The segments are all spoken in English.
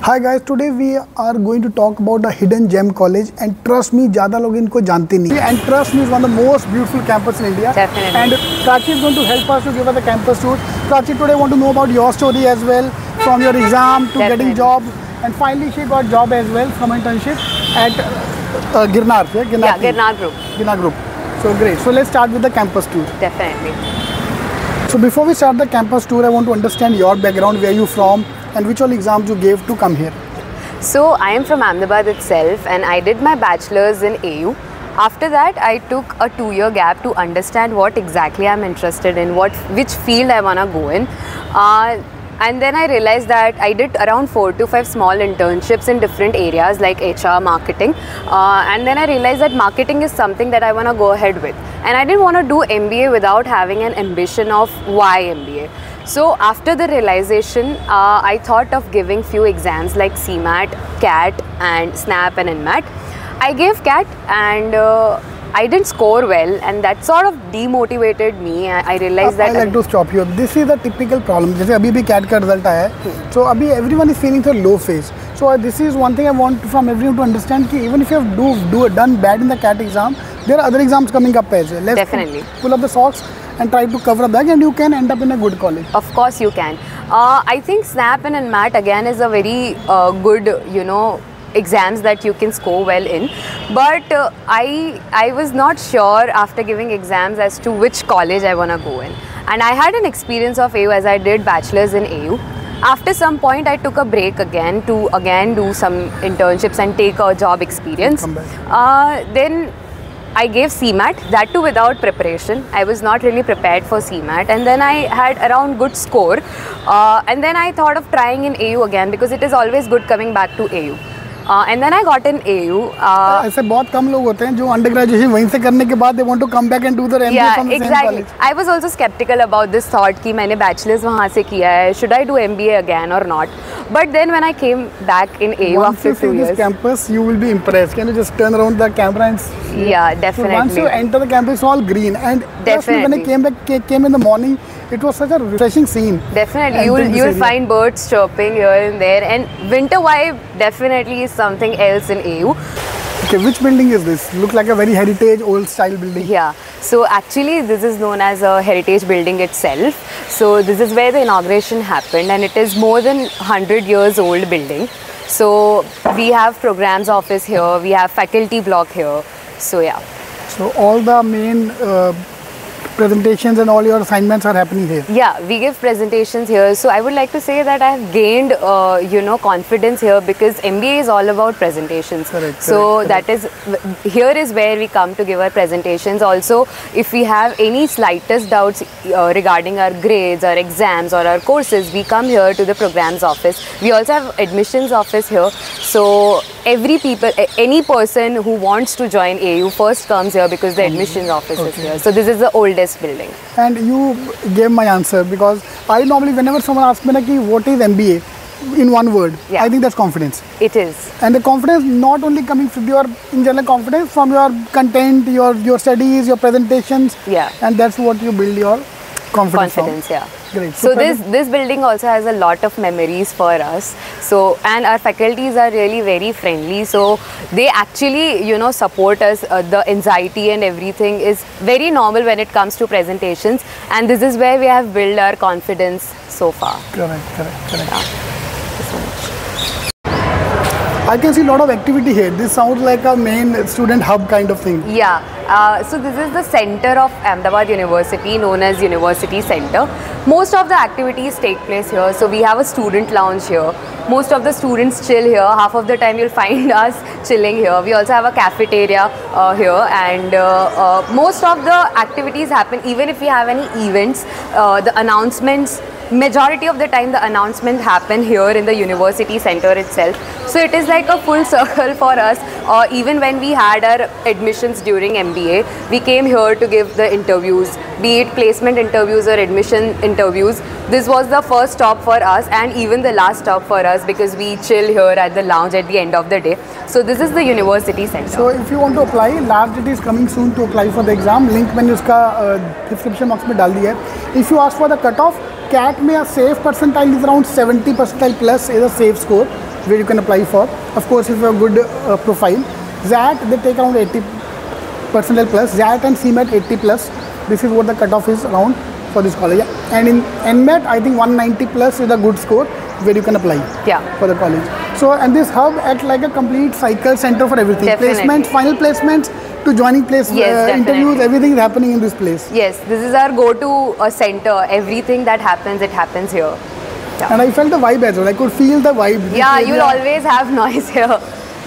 Hi guys, today we are going to talk about the Hidden Gem College, and trust me, ज़्यादा लोग इनको जानते नहीं. And trust me, it's one of the most beautiful campus in India. Definitely. And Prachi is going to help us to give us the campus tour. Prachi, today want to know about your story as well, from your exam to Definitely. getting job, and finally she got job as well from internship at Girnar. Yeah, Yeah, Girnar Group. Girnar Group. So great. So let's start with the campus tour. Definitely. So before we start the campus tour, I want to understand your background, where you from, and which all exams you gave to come here. So I am from Ahmedabad itself, and I did my bachelor's in AU. After that, I took a 2-year gap to understand what exactly I'm interested in, which field I wanna go in. And then I realized that I did around 4 to 5 small internships in different areas like HR, marketing. And then I realized that marketing is something that I want to go ahead with. And I didn't want to do MBA without having an ambition of why MBA. So after the realization, I thought of giving few exams like CMAT, CAT and SNAP and NMAT. I gave CAT and I didn't score well, and that sort of demotivated me. I realized that. I like to stop you. This is a typical problem. जैसे अभी भी CAT का result आया है, so अभी everyone is feeling the low phase. So this is one thing I want from everyone to understand कि even if you have done bad in the CAT exam, there are other exams coming up as well. Let's Definitely pull up the socks and try to cover up that, and you can end up in a good college. Of course you can. I think SNAP and NMAT again is a very good, exams that you can score well in, but I was not sure after giving exams as to which college I want to go in. And I had an experience of AU as I did bachelor's in AU. After some point I took a break again to do some internships and take a job experience. Then I gave CMAT, that too without preparation. I was not really prepared for CMAT, and then I had around good score, and then I thought of trying in AU again because it is always good coming back to AU. And then I got in AU. ऐसे बहुत कम लोग होते हैं जो under graduation वहीं से करने के बाद they want to come back and do their MBA from the same college. I was also skeptical about this thought कि मैंने bachelor's वहाँ से किया है, should I do MBA again or not? But then when I came back in AU after 2 years, this campus, you will be impressed. Can you just turn around the camera and see? Yeah, definitely. So once you enter the campus, it's all green, and definitely when I came in the morning, it was such a refreshing scene. Definitely, you'll find birds chirping here and there, and winter vibe definitely is something else in AU. Okay, which building is this? Look like a very heritage, old style building. Yeah, so actually this is known as a heritage building itself. So this is where the inauguration happened, and it is more than 100 years old building. So we have programs office here, we have faculty block here. So yeah. So all the main presentations and all your assignments are happening here. Yeah, we give presentations here. So I would like to say that I have gained, confidence here because MBA is all about presentations. Correct, that is, here is where we come to give our presentations. Also, if we have any slightest doubts regarding our grades, our exams or our courses, we come here to the programs office. We also have admissions office here. So any person who wants to join AU first comes here because the admissions office is here. So this is the oldest building. And you gave my answer, because I normally, whenever someone asks me what is MBA in one word, I think that's confidence. It is. And the confidence not only coming from your in general confidence, from your content, your studies, your presentations. Yeah. And that's what you build your confidence from. Yeah. Great. So this building also has a lot of memories for us. So, and our faculties are really very friendly. So they actually, support us. The anxiety and everything is very normal when it comes to presentations. And this is where we have built our confidence so far. Correct. Yeah. Thank you so much. I can see a lot of activity here. This sounds like a main student hub kind of thing. Yeah. So this is the center of Ahmedabad University, known as University Center. Most of the activities take place here. So we have a student lounge here. Most of the students chill here. Half of the time you'll find us chilling here. We also have a cafeteria here, and most of the activities happen. Even if we have any events, the announcements, majority of the time the announcement happen here in the University Center itself. So it is like a full circle for us. Even when we had our admissions during MBA, we came here to give the interviews, be it placement interviews or admission interviews. This was the first stop for us, and even the last stop for us, because we chill here at the lounge at the end of the day. So this is the University Center. So if you want to apply, last date is coming soon to apply for the exam. Link मैंने उसका description box में डाल दिया है. If you ask for the cutoff, CAT में a safe percentile is around 70 percentile plus is a safe score. where you can apply for. Of course, if you have a good profile. XAT, they take around 80 percentile plus. XAT and CMAT 80 plus. This is what the cutoff is around for this college. And in NMAT, I think 190 plus is a good score where you can apply for the college. So, and this hub acts like a complete cycle center for everything. Definitely. Placements, final placements to joining place, interviews, everything is happening in this place. Yes, this is our go-to center. Everything that happens, it happens here. Yeah. And I felt the vibe as well. I could feel the vibe. Yeah, you'll always have noise here.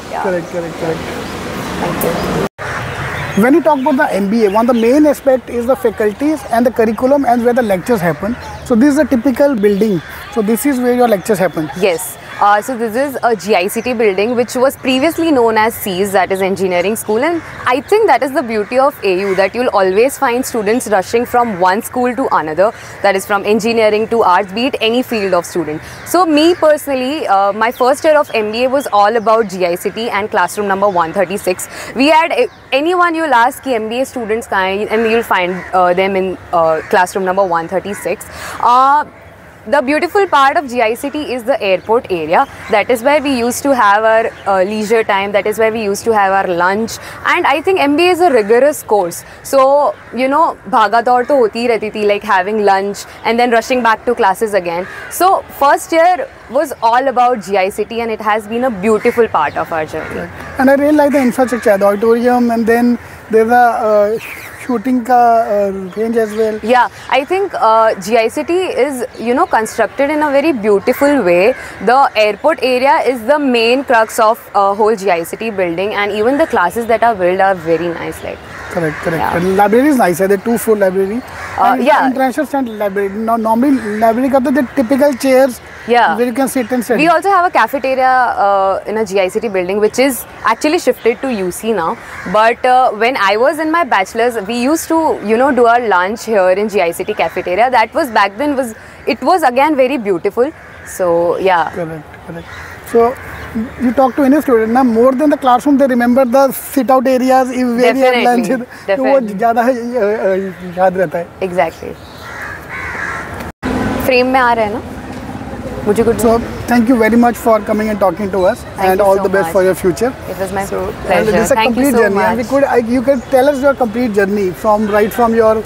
Yeah. Correct. Thank you. When you talk about the MBA, one of the main aspect is the faculties and the curriculum and where the lectures happen. So this is a typical building. So this is where your lectures happen. Yes. So this is a GICT building which was previously known as CEES, that is Engineering School, and I think that is the beauty of AU, that you'll always find students rushing from one school to another, that is from engineering to arts, be it any field of student. So me personally, my first year of MBA was all about GICT and classroom number 136. We had anyone you'll ask ki MBA students kahan, and you'll find them in classroom number 136. The beautiful part of GICT is the airport area. That is where we used to have our leisure time. That is where we used to have our lunch. And I think MBA is a rigorous course. So, you know, bhaga daud to hoti rehti thi, like having lunch and then rushing back to classes again. So, first year was all about GICT and it has been a beautiful part of our journey. And I really like the infrastructure, the auditorium, and then there's a shooting range as well. Yeah, I think GICT is, you know, constructed in a very beautiful way. The airport area is the main crux of whole GICT building, and even the classes that are built are very nice. Like correct. Yeah. And library is nice. They're 2-floor library. International standard library. Now normally library got the typical chairs. Yeah, where you can sit and study. We also have a cafeteria in a GICT building, which is actually shifted to UC now. But when I was in my bachelor's, we used to, you know, do our lunch here in GICT cafeteria. That was back then it was again very beautiful. So yeah. Correct. So you talk to any student, na, more than the classroom, they remember the sit-out areas. Where you have lunch. Definitely. Exactly. Frame में आ रहा है ना? So thank you very much for coming and talking to us, and all the best for your future. It was my pleasure. This is a complete journey, and you could tell us your complete journey right from your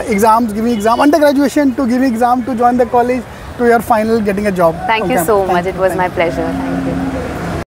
exams, giving exam, undergraduation to giving exam to join the college to your final getting a job. Thank you so much. It was my pleasure. Thank you.